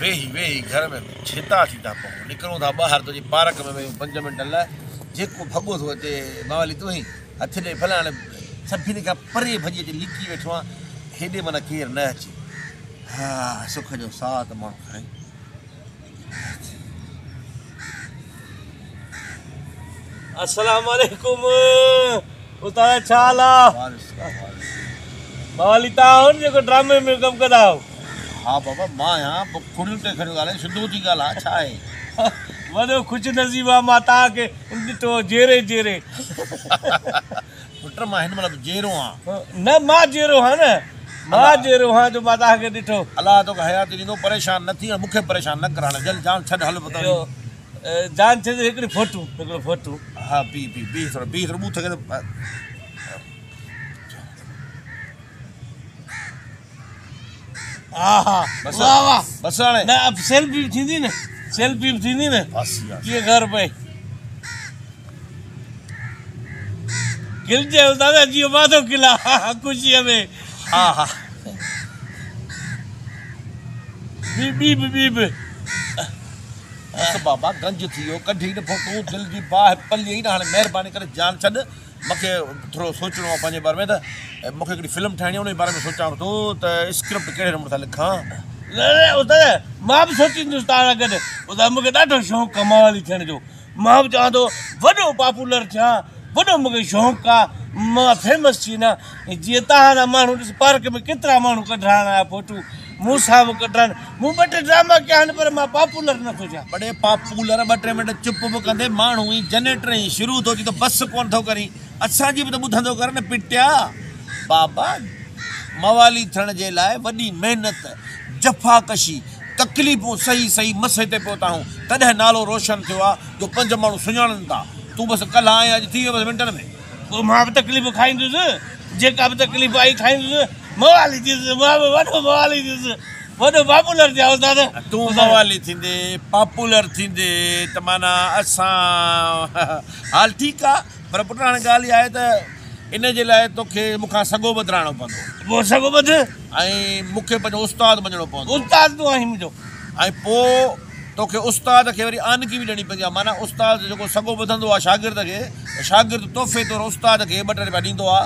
वेही वेही घर में छिता थी था पऊं निकिरूं था ॿाहिरि तुंहिंजी पार्क में वेयूं 5 मिंट लाइ जेको भॻो थो अचे मावली तूं ई हथ ॾे भला हाणे सभिनी खां परे भॼी अची लिकी वेठो आहे हेॾे माना केरु न अचे हा सुख जो साह त माण्हू खणे अस्सलाम वालेकुम उस्ताद छा हाल आहे मावली तव्हां हो न जेको ड्रामे में कमु कंदा आहियो हाँ बाबा मां आहियां खुड़ियूं ते खणी ॻाल्हाए सिधो थी ॻाल्हि आहे छा आहे वॾो ख़ुशि नसीबु आहे मां तव्हांखे ॾिठो जेरे जेरे पुट मां हिन महिल जेरो आहियां न मां जेरो आहियां न मां जेरो आहियां जो मां तव्हांखे ॾिठो अलाह तोखे हयाती ॾींदो परेशान न थी मूंखे परेशान न कर हाणे जल्द जान छॾ हल बताओ जान छॾ हिकिड़ो फोटू हाँ पी थोरो ॿूथ खे हा हा बस वाह वाह बस हाणे न अब सेल्फी बि थींदी न बस यार कीअं घर पए खिलजे दादा जीअं मां थो खिला ख़ुशीअ में हा हा बी बस बाबा गंज थी वियो कढी न पोइ तूं दिलि जी बाहि पली आई न हाणे महिरबानी करे जान छॾ मूंखे थोरो सोचणो आहे पंहिंजे बारे में त मूंखे हिकिड़ी फिल्म ठाहिणी आहे उन जे बारे में सोचां थो त स्क्रिप्ट कहिड़े नमूने सां लिखां न उस्ताद मां बि सोचींदुसि तव्हां सां गॾु उस्ताद मूंखे ॾाढो शौक़ु आहे मावली थियण जो मां बि चवां थो वॾो पॉपुलर थियां वॾो मूंखे शौक़ु आहे मां फेमस थी वञा जीअं तव्हां माण्हू ॾिस पार्क में केतिरा माण्हू कढाइण आया फोटू मूं सां बि कढनि मूं 2 टे ड्रामा कया आहिनि पर मां पॉपुलर नथो थियां बड़े पॉपुलर 2 टे मिंट चुप बि कंदे माण्हू ई जनरेटर ई शुरू थो थी त बस कोन थो करी असांजी बि त ॿुधंदो कर न पिटिया बाबा मवाली थियण जे लाइ वॾी महिनत जफ़ाकशी तकलीफ़ूं सही मसे ते पहुता आहियूं तॾहिं नालो रोशन थियो आहे जो 5 माण्हू सुञाणनि था तूं बसि कल्ह आएं अॼु थी वियो बसि मिंटनि में पोइ मां बि तकलीफ़ खाईंदुसि जेका बि तकलीफ़ आई खाईंदुसि मवाली थींदुसि मां बि वॾो मवाली थींदुसि वॾो पॉपुलर थिया दादा तूं मवाली थींदे पॉपुलर थींदे त माना असां हाल ठीकु आहे पर पुटु हाणे ॻाल्हि इहा आहे त इन जे लाइ तोखे मूंखां सॻो बदिराइणो पवंदो पोइ सॻो ॿध ऐं मूंखे पंहिंजो उस्तादु मञिणो पवंदो उस्ताद तूं आहीं मुंहिंजो ऐं पोइ तोखे उस्ताद खे वरी आनगी बि ॾियणी पवंदी आहे माना उस्ताद जेको सॻो ॿधंदो आहे शागिर्द खे शागिर्द तोहफ़े तौरु उस्ताद खे 2 टे रुपया ॾींदो आहे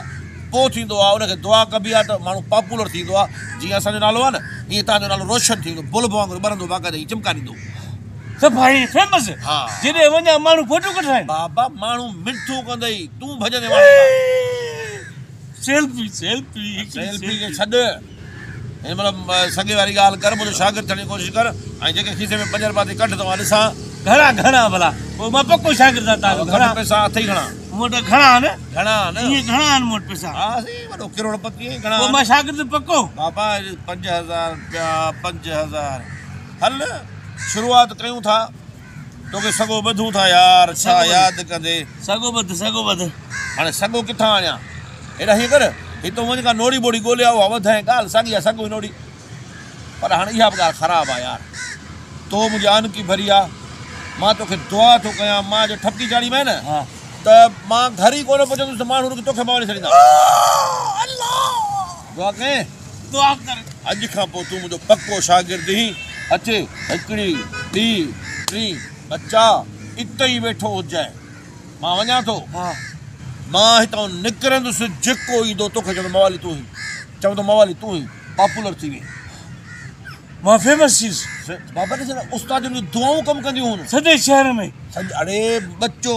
पोइ थींदो आहे उनखे दुआ कबी आहे त माण्हू पॉपुलर थींदो आहे जीअं असांजो नालो आहे न ईअं तव्हांजो नालो रोशन थींदो बुल्ब वांगुरु ॿरंदो बाक़ाइदे चिमका ॾींदो सफ़ाई फेमस हा जॾहिं वञा माण्हू फोटो कढाइनि बाबा माण्हू मिठो कंदई तूं भॼंदे सेल्फी खे छॾ हिन महिल सॻे वारी ॻाल्हि कर मुंहिंजो शागिर्द थियण जी कोशिशि कर ऐं जेके खीसे में 5 रुपया थी कढ तव्हां ॾिसां घणा भला पोइ मां पको शागिर्द आहे तव्हांजो घणा पैसा अथई घणा मूं वटि घणा आहिनि घणा न इहे घणा आहिनि मूं वटि पैसा हा सही वॾो करोड़पति घणा पोइ मां शागिर्द पको बाबा 5000 रुपया 5000 हल शुरूआत कयूं था तोखे सॻो ॿधूं था यार छा यादि कंदे सॻो ॿध हाणे सॻो किथां आणियां हेॾा हीअं कर हितो वञी का नोड़ी बोड़ी ॻोल्हिया हुआ वधाए ॻाल्हि साॻी आहे सॻो ई नोड़ी पर हाणे इहा बि ॻाल्हि ख़राबु आहे यार तो मुंहिंजी आनकी भरी आहे मां तोखे दुआ थो कयां मां जो ठपकी चाढ़ी में न त मां घर ई कोन पहुचंदुसि त माण्हू तोखे मावली छॾींदा दुआ कएं दुआ कर अॼु खां पोइ तूं मुंहिंजो पको शागिर्द ई अचे 1 2 3 बच्चा इते ई वेठो हुजांइ मां वञा थो मां हितां निकिरंदुसि जेको ईंदो तोखे चवंदो मवाली तूं ई चवंदो मवाली तूं ई पॉपुलर थी वई मां फेमस थीसि बाबा ॾिस न उस्ताद जूं दुआऊं कमु कंदियूं हुन सॼे शहर में अड़े बच्चो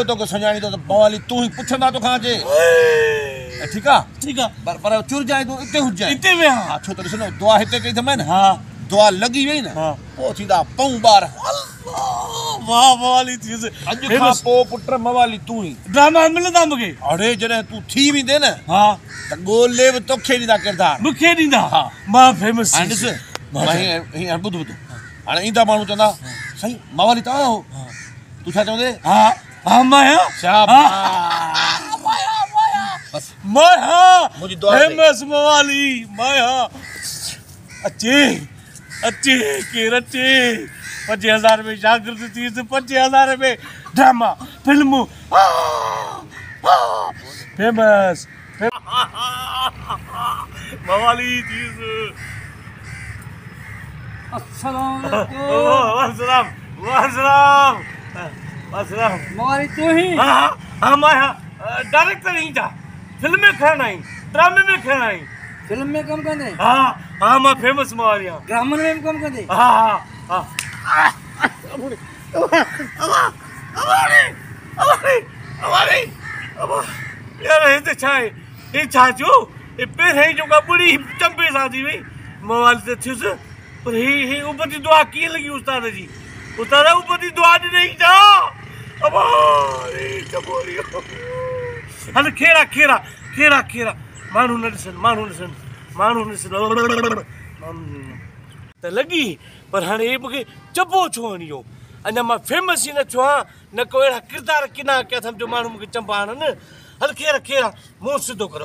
तोखे सुञाणींदो त मवाली तूं ई पुछंदा तोखां अचे ठीकु आहे पर चुर जाए तूं इते हुजांइ हिते विया हा छो त ॾिस न दुआ हिते कई अथमि न हा दुआ लॻी वई न पोइ थींदा पऊं ॿार वाह मवाली थीसि अॼु खां पोइ पुट मवाली तूं ई ड्रामा मिलंदा मूंखे अड़े जॾहिं तूं थी वेंदे न हा त ॻोल्हे बि तोखे ॾींदा किरदार मूंखे ॾींदा हा मां फेमस ॾिस हीअं ॿुध हाणे ईंदा माण्हू चवंदा साईं मवाली तव्हां हो तूं छा चवंदे हा मां मुंहिंजी दुआ फेमस मवाली माया अचे केरु अचे 5000 में शागिर्द थीसि 5000 में ड्रामा फिल्मूं फेमस मवाली थीसि अस्सलाम वालेकुम। वासलाम वासलाम वासलाम। मवाली तू ही? हाँ मैं डायरेक्टर ही था। फिल्म में खड़ा आई, ड्रामे में खड़ा आई। फिल्म में कम कंदे? हाँ मैं फेमस मारी हाँ। ग्रामर में भी कम कंदे? हाँ यार हे तो छा हे छाचो ये पहिरें जो का बुढ़ी चंपे साथी हुई मवाली तो थियुस पर हे ऊपर जी दुआ की लगी उस्ताद जी। उस्ताद ऊपर जी दुआ नहीं जा अब अरे कबोलियो हल खेरा खेरा खेरा खेरा मानू नसन त लगी पर हाणे हे मूंखे चबो छो हणियो अञा मां फेमस ई न थियो आहियां न को अहिड़ा किरदार किना कया सम्झो माण्हू मूंखे चंपा हणनि। हल खेरा खेरा मुंहुं सिधो कर।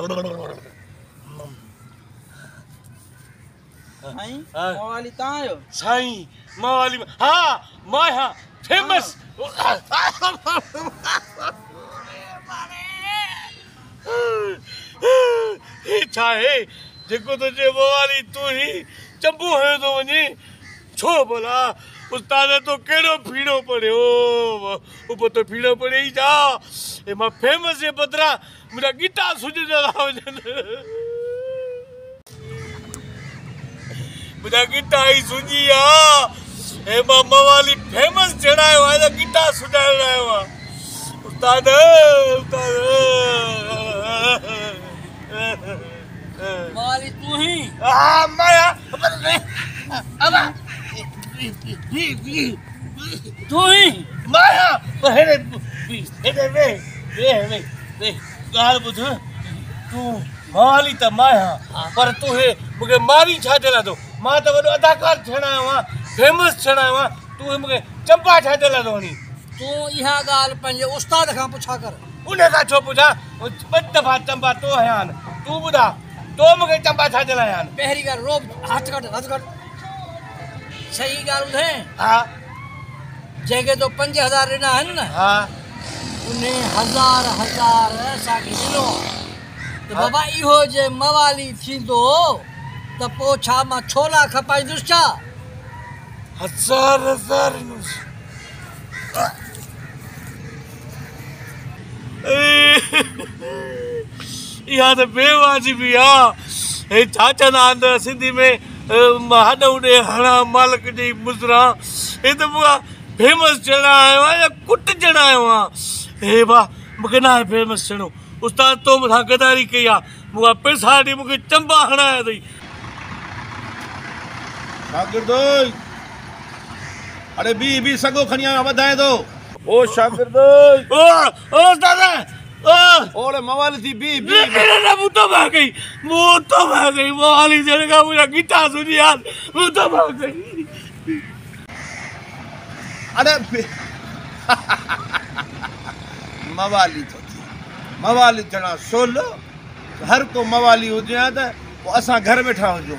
साईं मवाली तां आयो? साईं मवाली हाँ मां हाँ फेमस हे छा हे जेको तुंहिंजे मवाली तूं ही चंबू हयो थो वञे छो भला उस्ताद तो कहिड़ो फीड़ो पढ़ियो ऊपर तो फीड़ो पढ़े ई जा ए मां फेमस जे बदिरां मुंहिंजा गीता सुॼंदा था वञनि मुंहिंजा गीता ई सुॼी आहे ए मां मवाली फेमस जणायो आहे त गीता सुॼाइण आयो आहे उस्ताद मवाली तू ही? हाँ माया तू ही? माया पर हेॾे वे ॻाल्हि ॿुध तूं मवाली त माया पर तूं हे मूंखे मारी छा जे लाइ थो मां त वॾो अदाकार थियण आयो आहियां फेमस थियण आयो आहियां तूं हे मूंखे चंपा छा जे लाइ थो हणी। तू इहा ॻाल्हि पंहिंजे उस्ताद खां पुछा कर। उन खां छो पुछां ॿ दफ़ा चंपा तो हया आहिनि तूं ॿुधा तो मूंखे चंपा छा जे लाइ हया आहिनि। पहिरीं ॻाल्हि रोब हथ कढ सही ॻाल्हि ॿुधाए हा जंहिंखे तो 5000 ॾिना आहिनि न हा उन हज़ार असांखे ॾिनो त बाबा इहो जे मवाली थींदो त पोइ छा मां छोला खपाईंदुसि छा? हज़ार इहा त बेवाजिबी आहे हे छा चवंदा आहिनि सिंधी में हॾ उॾे हणा मालिक जी मुज़रा हे त मूंखां फेमस थियण आयो आहियां या कुट थियण आयो आहियां हे भाउ मूंखे न आहे फेमस थियणो उस्ताद तो मूंखां गदारी कई आहे मूंखां पैसा ॾेई मूंखे चंबा हणाया अथई। शागिर्द अरे बी सॻो खणी आयो वधाए थो ओ शागिर्द ओ दादा ओरे मवाली थी बी मुंह तो भाग गई मवाली जण खां मुंहिंजा गीता सुनी यार मुंह तो भाग गई। अरे मवाली तो थी मवाली थियण सोल हर को मवाली हुजे हा त पोइ असां घर वेठा हुजूं।